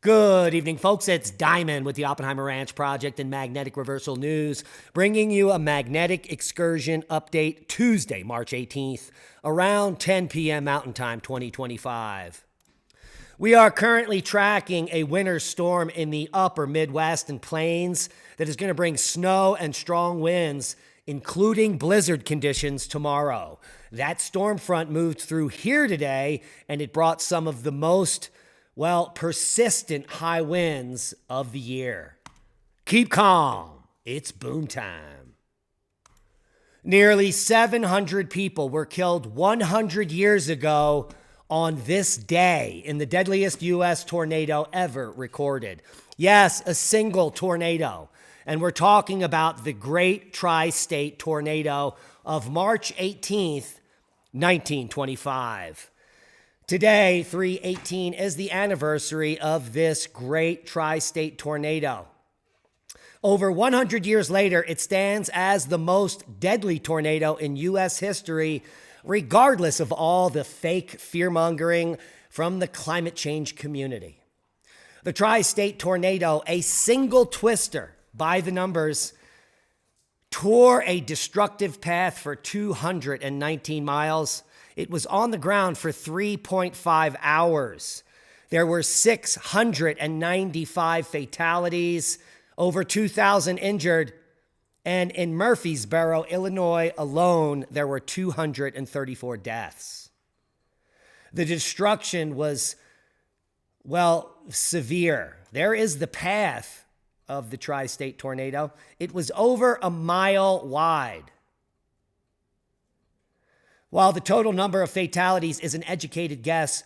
Good evening, folks. It's Diamond with the Oppenheimer Ranch Project and Magnetic Reversal News, bringing you a magnetic excursion update Tuesday, March 18th, around 10 p.m. Mountain Time 2025. We are currently tracking a winter storm in the upper Midwest and plains that is going to bring snow and strong winds, including blizzard conditions tomorrow. That storm front moved through here today, and it brought some of the most persistent high winds of the year. Keep calm. It's boom time. Nearly 700 people were killed 100 years ago on this day in the deadliest U.S. tornado ever recorded. Yes, a single tornado. And we're talking about the Great Tri-State Tornado of March 18th, 1925. Today, 3/18, is the anniversary of this great tri-state tornado. Over 100 years later, it stands as the most deadly tornado in U.S. history, regardless of all the fake fear-mongering from the climate change community. The tri-state tornado, a single twister by the numbers, tore a destructive path for 219 miles. It was on the ground for 3.5 hours. There were 695 fatalities, over 2,000 injured, and in Murfreesboro, Illinois alone, there were 234 deaths. The destruction was, severe. There is the path of the tri-state tornado. It was over a mile wide. While the total number of fatalities is an educated guess,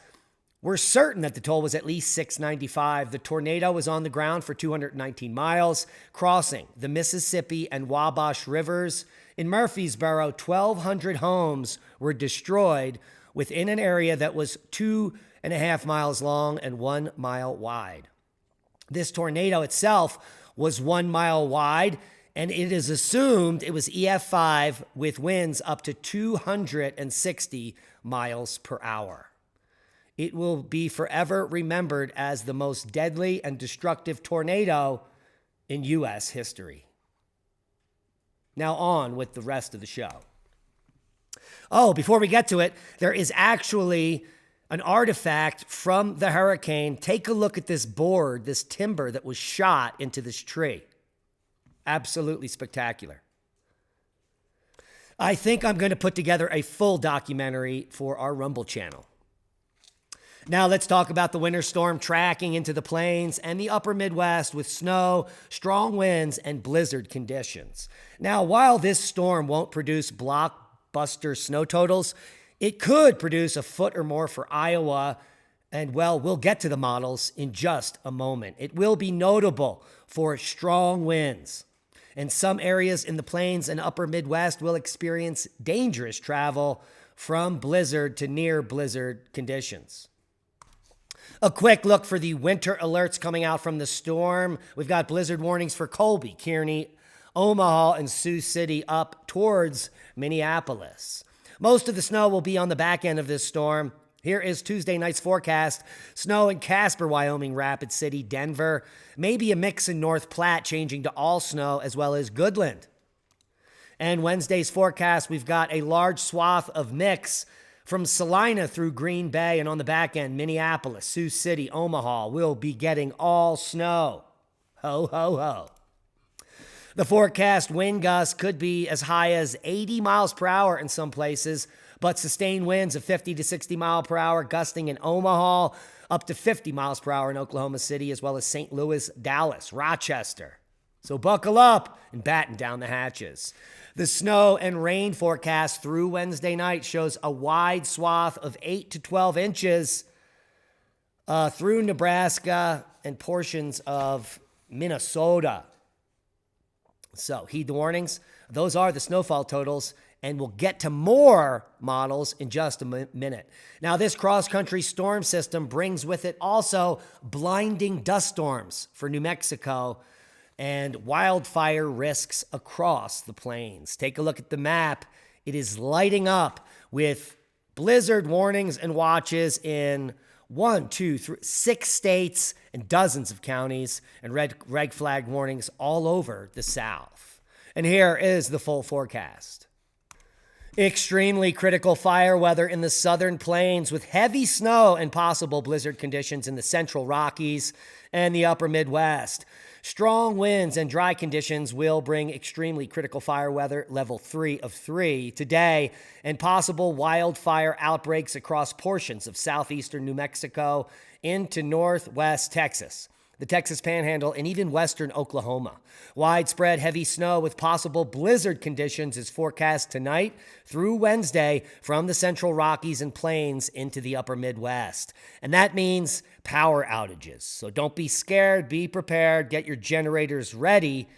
we're certain that the toll was at least 695. The tornado was on the ground for 219 miles, crossing the Mississippi and Wabash rivers. In Murfreesboro, 1,200 homes were destroyed within an area that was 2.5 miles long and 1 mile wide. This tornado itself was 1 mile wide, and it is assumed it was EF5 with winds up to 260 miles per hour. It will be forever remembered as the most deadly and destructive tornado in U.S. history. Now on with the rest of the show. Oh, before we get to it, there is actually an artifact from the hurricane. Take a look at this board, this timber that was shot into this tree. Absolutely spectacular. I think I'm going to put together a full documentary for our Rumble channel. Now let's talk about the winter storm tracking into the plains and the upper Midwest with snow, strong winds, and blizzard conditions. Now, while this storm won't produce blockbuster snow totals, it could produce a foot or more for Iowa, and we'll get to the models in just a moment. It will be notable for strong winds. And some areas in the plains and upper Midwest will experience dangerous travel from blizzard to near blizzard conditions. A quick look for the winter alerts coming out from the storm. We've got blizzard warnings for Colby, Kearney, Omaha, and Sioux City up towards Minneapolis. Most of the snow will be on the back end of this storm. Here is Tuesday night's forecast. Snow in Casper, Wyoming, Rapid City, Denver. Maybe a mix in North Platte, changing to all snow, as well as Goodland. And Wednesday's forecast, we've got a large swath of mix from Salina through Green Bay, and on the back end, Minneapolis, Sioux City, Omaha will be getting all snow. Ho, ho, ho. The forecast wind gusts could be as high as 80 miles per hour in some places, but sustained winds of 50 to 60 mile per hour gusting in Omaha, up to 50 miles per hour in Oklahoma City, as well as St. Louis, Dallas, Rochester. So buckle up and batten down the hatches. The snow and rain forecast through Wednesday night shows a wide swath of 8 to 12 inches through Nebraska and portions of Minnesota. So heed the warnings. Those are the snowfall totals, and we'll get to more models in just a minute. Now, this cross-country storm system brings with it also blinding dust storms for New Mexico and wildfire risks across the plains. Take a look at the map. It is lighting up with blizzard warnings and watches in 6 states and dozens of counties and red flag warnings all over the South. And here is the full forecast. Extremely critical fire weather in the southern plains with heavy snow and possible blizzard conditions in the central Rockies and the upper Midwest. Strong winds and dry conditions will bring extremely critical fire weather, level 3 of 3 today, and possible wildfire outbreaks across portions of southeastern New Mexico into northwest Texas, the Texas Panhandle, and even western Oklahoma. Widespread heavy snow with possible blizzard conditions is forecast tonight through Wednesday from the central Rockies and plains into the upper Midwest. And that means power outages. So don't be scared, be prepared, get your generators ready,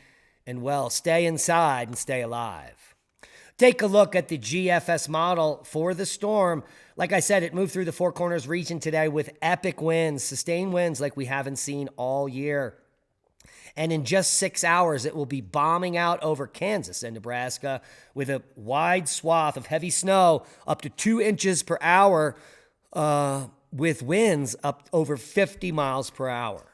and well, stay inside and stay alive. Take a look at the GFS model for the storm. Like I said, it moved through the Four Corners region today with epic winds, sustained winds like we haven't seen all year. And in just 6 hours, it will be bombing out over Kansas and Nebraska with a wide swath of heavy snow up to 2 inches per hour with winds up over 50 miles per hour.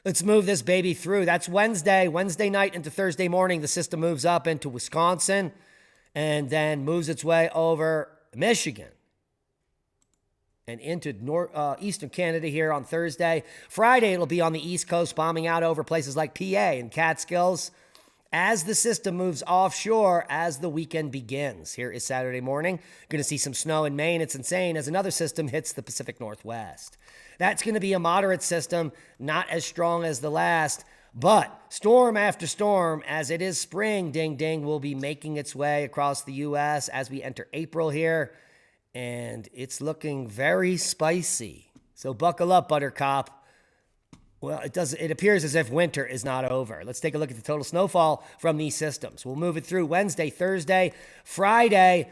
Let's move this baby through. That's Wednesday night into Thursday morning. The system moves up into Wisconsin and then moves its way over Michigan and into eastern Canada here on Thursday. Friday, it'll be on the East Coast, bombing out over places like PA and Catskills as the system moves offshore as the weekend begins. Here is Saturday morning. Going to see some snow in Maine. It's insane as another system hits the Pacific Northwest. That's going to be a moderate system, not as strong as the last, but storm after storm, as it is spring, ding, ding, will be making its way across the U.S. as we enter April here, and it's looking very spicy. So buckle up, Buttercup. Well, it appears as if winter is not over. Let's take a look at the total snowfall from these systems. We'll move it through Wednesday, Thursday, Friday.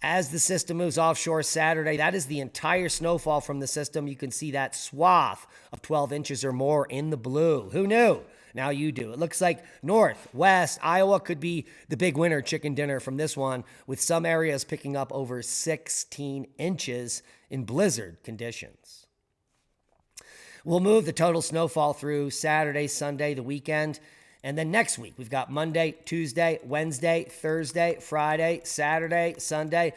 As the system moves offshore Saturday, that is the entire snowfall from the system. You can see that swath of 12 inches or more in the blue. Who knew? Now you do. It looks like northwest Iowa could be the big winner chicken dinner from this one, with some areas picking up over 16 inches in blizzard conditions. We'll move the total snowfall through Saturday, Sunday, the weekend. And then next week, we've got Monday, Tuesday, Wednesday, Thursday, Friday, Saturday, Sunday.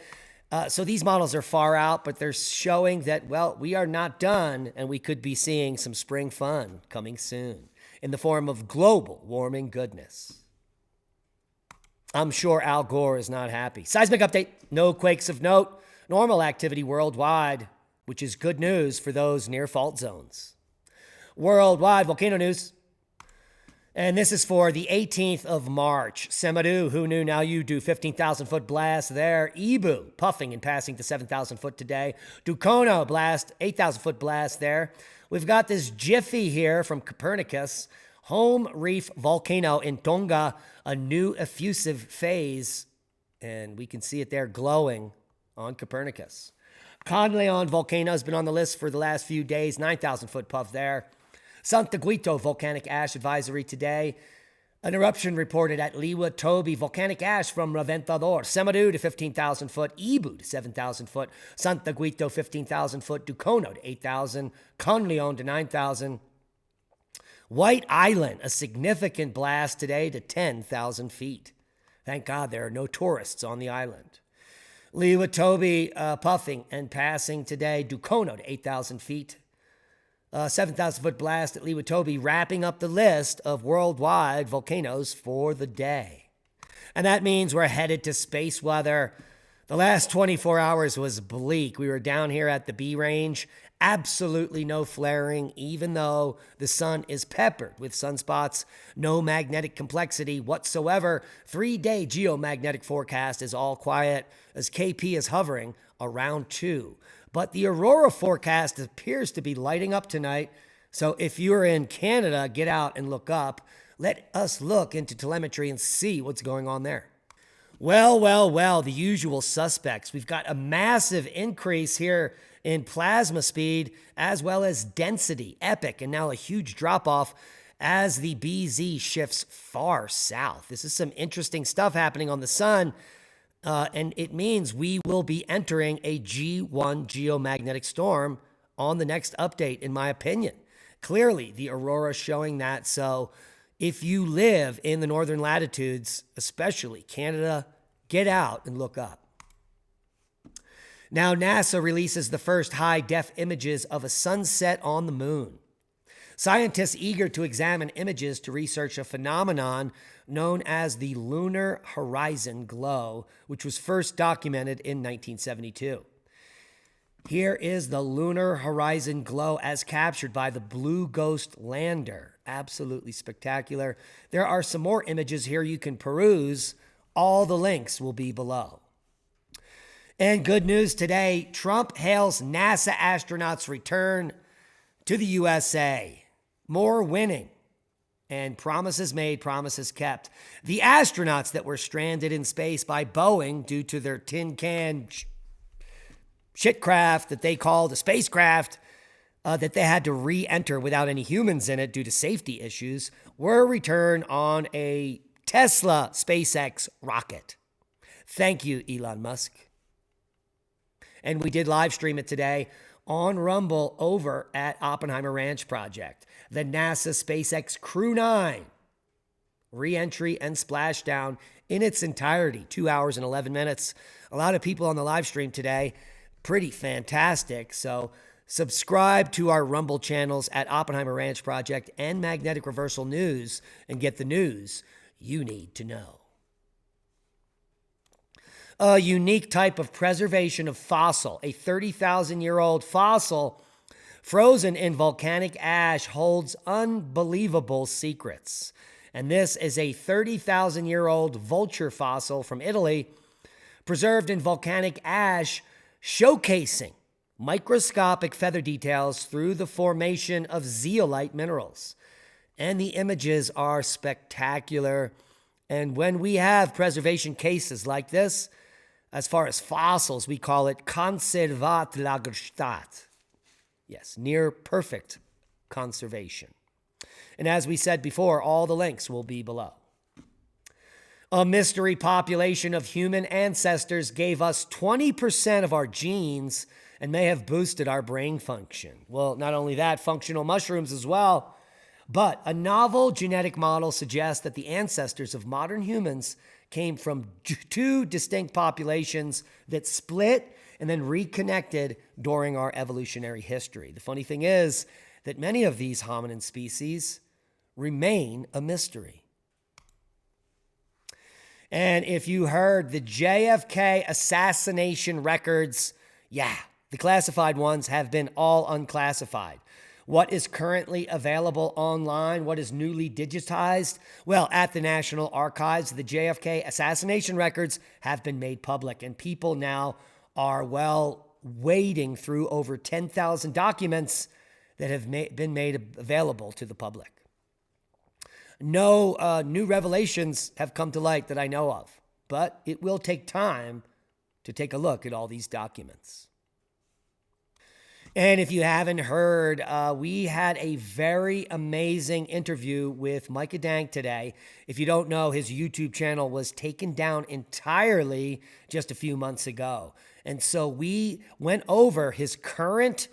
So these models are far out, but they're showing that, well, we are not done, and we could be seeing some spring fun coming soon in the form of global warming goodness. I'm sure Al Gore is not happy. Seismic update, no quakes of note, normal activity worldwide, which is good news for those near fault zones. Worldwide volcano news. And this is for the 18th of March. Semeru, who knew, now you do, 15,000-foot blast there. Ibu, puffing and passing to 7,000 foot today. Dukono blast, 8,000-foot blast there. We've got this jiffy here from Copernicus. Home Reef volcano in Tonga, a new effusive phase. And we can see it there glowing on Copernicus. Conleon volcano has been on the list for the last few days. 9,000-foot puff there. Santaguito volcanic ash advisory today. An eruption reported at Liwa Tobi. Volcanic ash from Reventador. Semeru to 15,000 foot. Ibu to 7,000 foot. Santaguito 15,000 foot. Dukono to 8,000. Conleon to 9,000. White Island, a significant blast today to 10,000 feet. Thank God there are no tourists on the island. Liwa Tobi puffing and passing today. Dukono to 8,000 feet. 7,000-foot blast at Liwa Tobi, wrapping up the list of worldwide volcanoes for the day. And that means we're headed to space weather. The last 24 hours was bleak. We were down here at the B range. Absolutely no flaring, even though the sun is peppered with sunspots. No magnetic complexity whatsoever. 3-day geomagnetic forecast is all quiet as KP is hovering around 2. But the aurora forecast appears to be lighting up tonight. So if you're in Canada, get out and look up. Let us look into telemetry and see what's going on there. Well, the usual suspects. We've got a massive increase here in plasma speed as well as density, epic, and now a huge drop-off as the BZ shifts far south. This is some interesting stuff happening on the sun. And it means we will be entering a G1 geomagnetic storm on the next update, in my opinion. Clearly, the aurora showing that. So if you live in the northern latitudes, especially Canada, get out and look up. Now, NASA releases the first high-def images of a sunset on the moon. Scientists eager to examine images to research a phenomenon known as the lunar horizon glow, which was first documented in 1972. Here is the lunar horizon glow as captured by the Blue Ghost lander. Absolutely spectacular. There are some more images here you can peruse. All the links will be below. And good news today, Trump hails NASA astronauts' return to the USA. More winning. And promises made, promises kept. The astronauts that were stranded in space by Boeing due to their tin can shitcraft that they called a spacecraft that they had to re-enter without any humans in it due to safety issues were returned on a Tesla SpaceX rocket. Thank you, Elon Musk. And we did live stream it today on Rumble over at Oppenheimer Ranch Project. The NASA SpaceX Crew 9 re-entry and splashdown in its entirety, 2 hours and 11 minutes. A lot of people on the live stream today. Pretty fantastic. So subscribe to our Rumble channels at Oppenheimer Ranch Project and Magnetic Reversal News and get the news you need to know. A unique type of preservation of fossil, a 30,000-year-old fossil frozen in volcanic ash holds unbelievable secrets. And this is a 30,000-year-old vulture fossil from Italy, preserved in volcanic ash, showcasing microscopic feather details through the formation of zeolite minerals. And the images are spectacular. And when we have preservation cases like this, as far as fossils, we call it Conservatlagerstaat. Yes, near perfect conservation. And as we said before, all the links will be below. A mystery population of human ancestors gave us 20% of our genes and may have boosted our brain function. Well, not only that, functional mushrooms as well. But a novel genetic model suggests that the ancestors of modern humans came from two distinct populations that split and then reconnected during our evolutionary history. The funny thing is that many of these hominin species remain a mystery. And if you heard the JFK assassination records, the classified ones have been all unclassified. What is currently available online, what is newly digitized? Well, at the National Archives, the JFK assassination records have been made public, and people now are, wading through over 10,000 documents that have been made available to the public. No new revelations have come to light that I know of, but it will take time to take a look at all these documents. And if you haven't heard, we had a very amazing interview with Micah Dank today. If you don't know, his YouTube channel was taken down entirely just a few months ago. And so we went over his current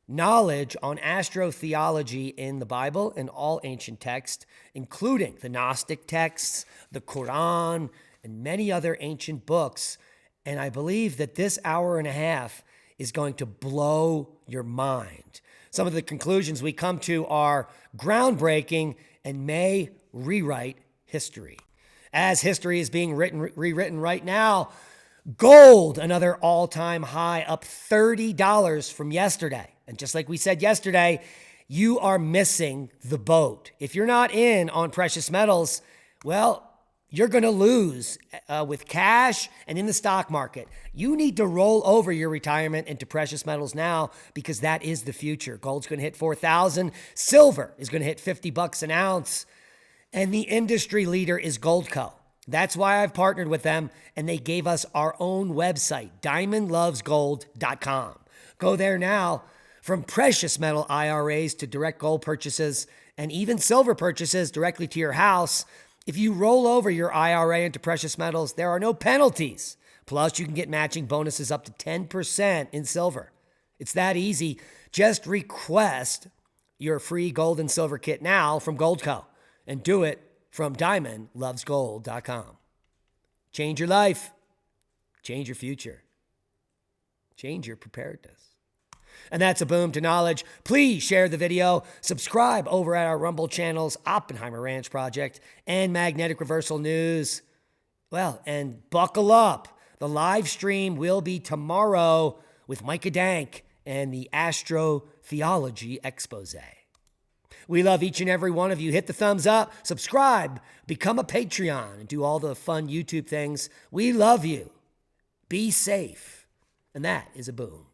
knowledge on astrotheology in the Bible and all ancient texts, including the Gnostic texts, the Quran, and many other ancient books. And I believe that this hour and a half is going to blow your mind. Some of the conclusions we come to are groundbreaking and may rewrite history. As history is being rewritten right now, gold, another all-time high, up $30 from yesterday. And just like we said yesterday, you are missing the boat. If you're not in on precious metals, well, you're going to lose with cash and in the stock market. You need to roll over your retirement into precious metals now because that is the future. Gold's going to hit 4,000. Silver is going to hit $50 an ounce. And the industry leader is Goldco. That's why I've partnered with them, and they gave us our own website, diamondlovesgold.com. Go there now. From precious metal IRAs to direct gold purchases and even silver purchases directly to your house, if you roll over your IRA into precious metals, there are no penalties. Plus, you can get matching bonuses up to 10% in silver. It's that easy. Just request your free gold and silver kit now from Goldco and do it from diamondlovesgold.com. Change your life. Change your future. Change your preparedness. And that's a boom to knowledge. Please share the video. Subscribe over at our Rumble channels, Oppenheimer Ranch Project, and Magnetic Reversal News. Well, and buckle up. The live stream will be tomorrow with Micah Dank and the Astrotheology Expose. We love each and every one of you. Hit the thumbs up, subscribe, become a Patreon, and do all the fun YouTube things. We love you. Be safe. And that is a boom.